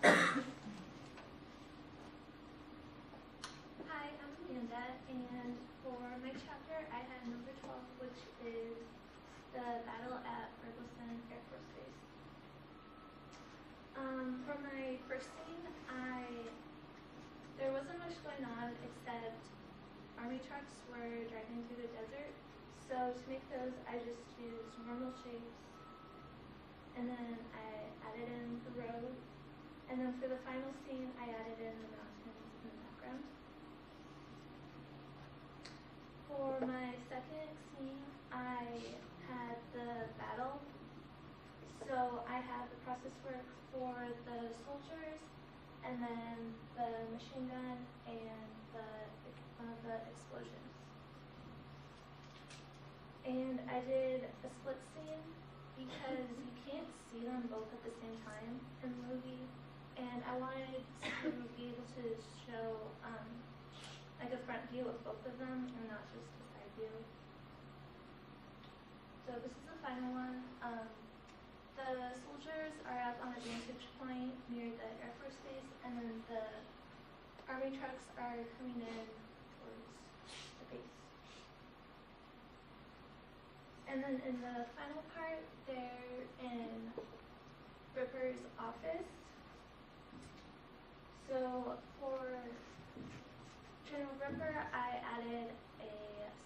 Hi, I'm Amanda, and for my chapter I had number 12, which is the battle at Ferguson Air Force Base. For my first scene, there wasn't much going on except army trucks were driving through the desert. So to make those, I just used normal shapes, and then I added in the road, and then for the final scene, I added in the mountains in the background. For my second scene, I had the battle. So I had the process work for the soldiers, and then the machine gun, and one of the explosions. And I did a split scene because you can't see them both at the same time in the movie, and I wanted to be able to show like a front view of both of them and not just a side view. So this is the final one. The soldiers are up on a vantage point near the Air Force Base, and then the army trucks are coming in towards the base. And then in the final part, they're in Ripper's office. So for General Ripper, I added a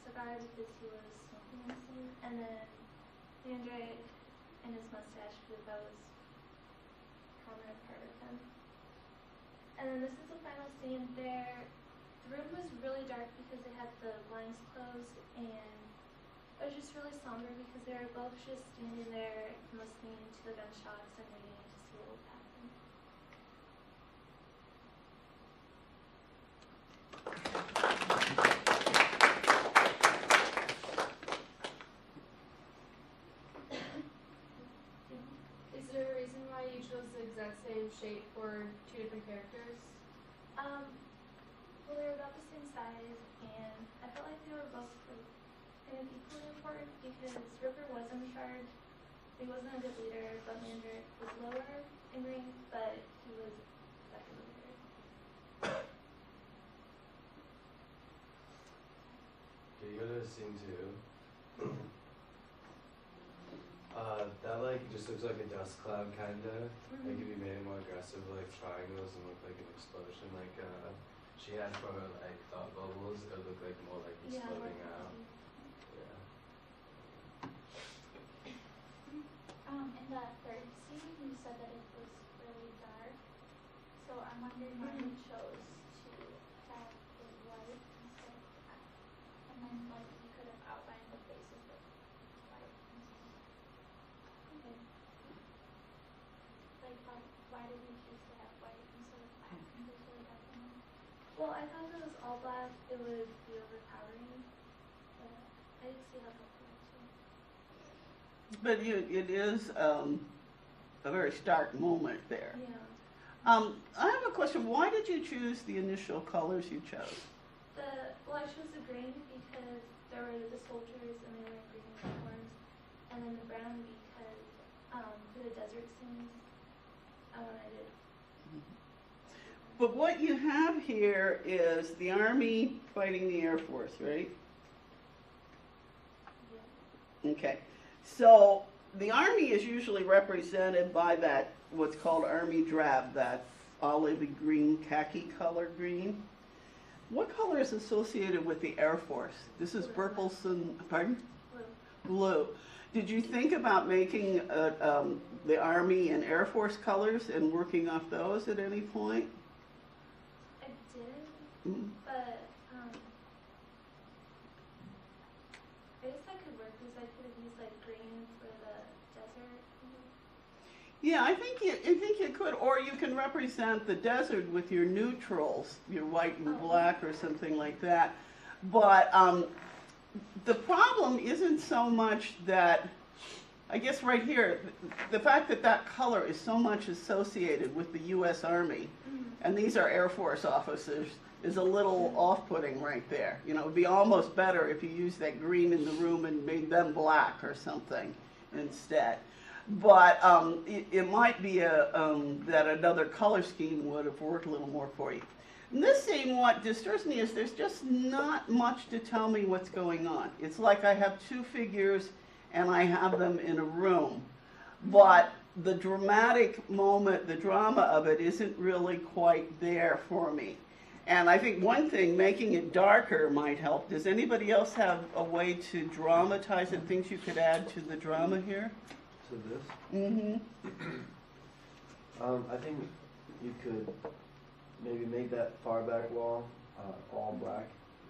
cigar because he was smoking in the scene, and then Mandrake and his mustache because that was a prominent part of him. And then this is the final scene there. The room was really dark because they had the blinds closed, and it was just really somber because they were both just standing there listening to the gunshots and waiting to see what would happen. Is there a reason why you chose the exact same shape for two different characters? Well, they were about the same size, and I felt like they were both kind of equally important because Ripper was in charge. He wasn't a good leader, but Mandrake was lower in rank, but he was a better leader. Okay, you go to scene 2. That like just looks like a dust cloud kinda. Like if you made it more aggressive, like triangles and look like an explosion, like she had for like thought bubbles, it would look like more like exploding out. Yeah. In that third scene, you said that it was really dark. So I'm wondering why you chose to have it white instead of black. And then like you could have outlined the faces with white instead. Okay. Like why did you choose to have white instead of black? Because it's really dark in there. Well, I thought if it was all black, it would be overpowering, but I did see how that worked too. But it is a very stark moment there. Yeah. I have a question. Why did you choose the initial colors you chose? Well, I chose the green because there were the soldiers and they were green uniforms, and then the brown because for the desert scenes, I wanted it. But what you have here is the Army fighting the Air Force, right? Yeah. Okay. So the Army is usually represented by that, what's called Army drab, that olive green, khaki color green. What color is associated with the Air Force? This is Burkelson, pardon? Blue. Blue. Did you think about making the Army and Air Force colors and working off those at any point? I didn't, Mm. but I guess that could work because I could have used like green for the desert. Yeah, I think you could, or you can represent the desert with your neutrals, your white and black or something like that. But the problem isn't so much that, I guess right here, the fact that that color is so much associated with the U.S. Army, and these are Air Force officers, is a little off-putting right there. You know, it would be almost better if you used that green in the room and made them black or something instead. But it might be that another color scheme would have worked a little more for you. And this scene, what disturbs me is there's just not much to tell me what's going on. It's like I have two figures and I have them in a room. But the dramatic moment, the drama of it isn't really quite there for me. And I think one thing, making it darker might help. Does anybody else have a way to dramatize it, things you could add to the drama here? To this? Mm-hmm. I think you could maybe make that far back wall all black,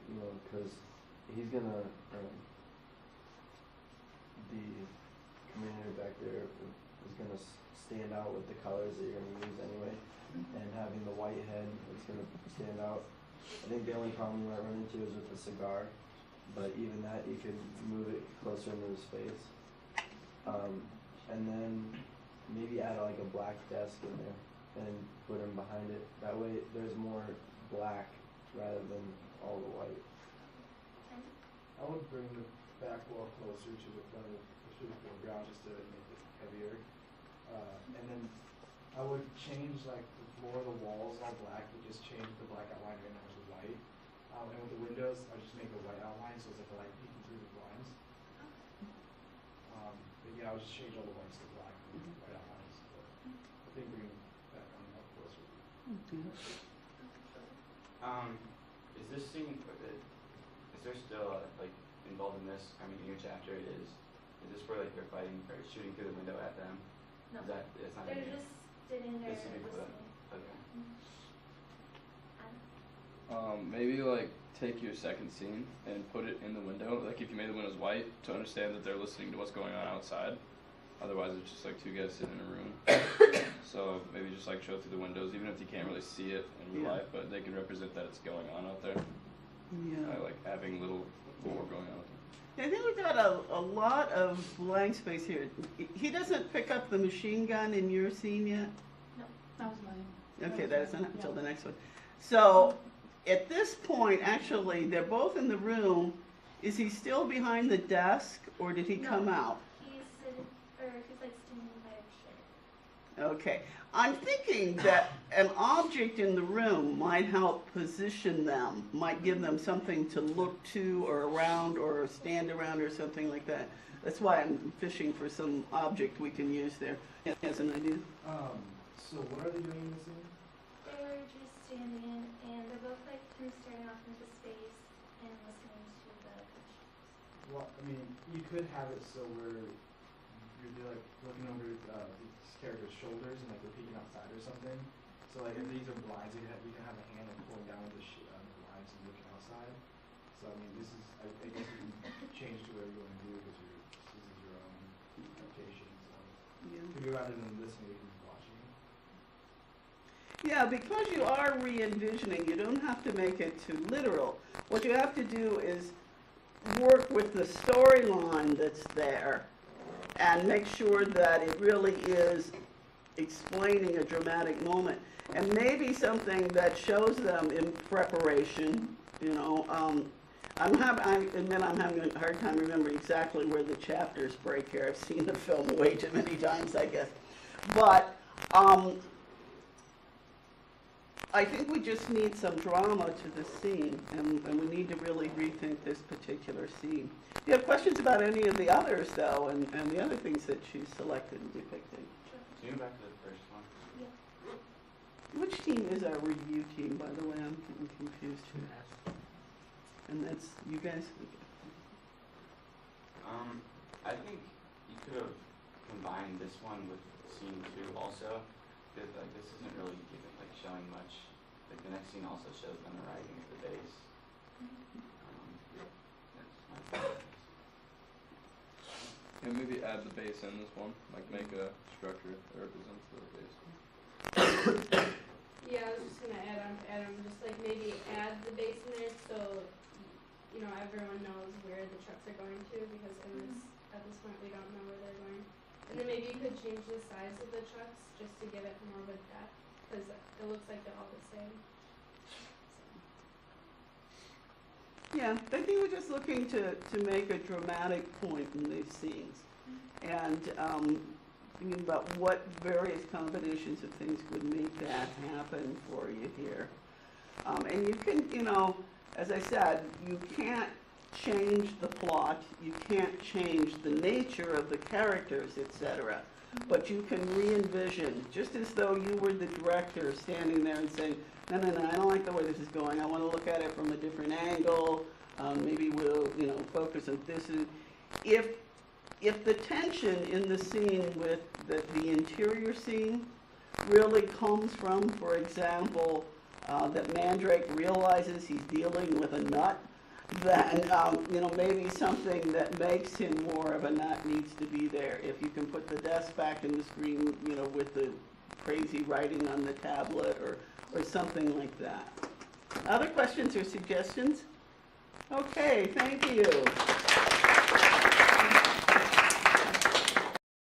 you know, because he's gonna, the commander back there is gonna stand out with the colors that you're gonna use anyway, and having the white head is gonna stand out. I think the only problem you might run into is with the cigar, but even that you could move it closer into his face. And then maybe add like a black desk in there and put him behind it. That way there's more black rather than all the white. I would bring the back wall closer to the front of the physical ground just to make it heavier. And then I would change like the floor, the walls all black, but just change the black outline right now to white. And with the windows, I just make a white outline so it's like a light peeking through the blinds. But yeah, I would just change all the whites to black and white outlines. But I think bringing that one up closer. Is this scene, is there still, like, involved in this, I mean, in your chapter, is this where, like, you're fighting, or shooting through the window at them? No. Is that, it's not They're in here? just sitting there This would be for listening. Okay. Maybe like take your second scene and put it in the window. Like if you made the windows white to understand that they're listening to what's going on outside. Otherwise, it's just like two guys sitting in a room. So maybe just like show through the windows, even if you can't really see it in real life, but they can represent that it's going on out there. Yeah. Like having little war going on. I think we've got a lot of blank space here. He doesn't pick up the machine gun in your scene yet? That was mine. Okay, that isn't until the next one. So at this point, actually, they're both in the room. Is he still behind the desk, or did he come out? He's sitting, or he's like standing by a chair. Okay. I'm thinking that an object in the room might help position them, might give them something to look to or around or stand around or something like that. That's why I'm fishing for some object we can use there. Has an idea? So what are they doing in the scene? They're just standing, and they're both like kind of staring off into space and listening to the gunshots. Well, I mean, you could have it so where you're like looking over these characters' shoulders and like they're peeking outside or something. So like if these are blinds, you can have a hand like pulling down the blinds and looking outside. So I mean, this is I guess you can change to whatever you want to do because this is your own location. So maybe rather than listening, you can be watching. Yeah, because you are re-envisioning, you don't have to make it too literal. What you have to do is work with the storyline that's there and make sure that it really is explaining a dramatic moment. And maybe something that shows them in preparation, you know. I admit I'm having a hard time remembering exactly where the chapters break here. I've seen the film way too many times, I guess. But I think we just need some drama to the scene, and we need to really rethink this particular scene. Do you have questions about any of the others, though, and the other things that she's selected and depicted? Can you go back to the first one? Which team is our review team, by the way? I'm getting confused here. And that's you guys? I think you could have combined this one with scene 2 also, because like this isn't really giving, like showing much. Like the next scene also shows them arriving at the base. That's my And maybe add the base in this one, like make a structure that represents the base. Yeah, I was just gonna add on to Adam, just like maybe add the base in there so, you know, everyone knows where the trucks are going to, because at this point we don't know where they're going. And then maybe you could change the size of the trucks just to give it more of a depth, because it looks like they're all the same. Yeah, I think we're just looking to make a dramatic point in these scenes. And Thinking about what various combinations of things would make that happen for you here. And you can, you know, as I said, you can't change the plot, you can't change the nature of the characters, etc. But you can re-envision, just as though you were the director standing there and saying, no, I don't like the way this is going, I want to look at it from a different angle, maybe we'll, you know, focus on this. And if the tension in the scene with the interior scene really comes from, for example, that Mandrake realizes he's dealing with a nut, then, you know, maybe something that makes him more of a nut needs to be there. If you can put the desk back in the screen, you know, with the crazy writing on the tablet or something like that. Other questions or suggestions? Okay, thank you.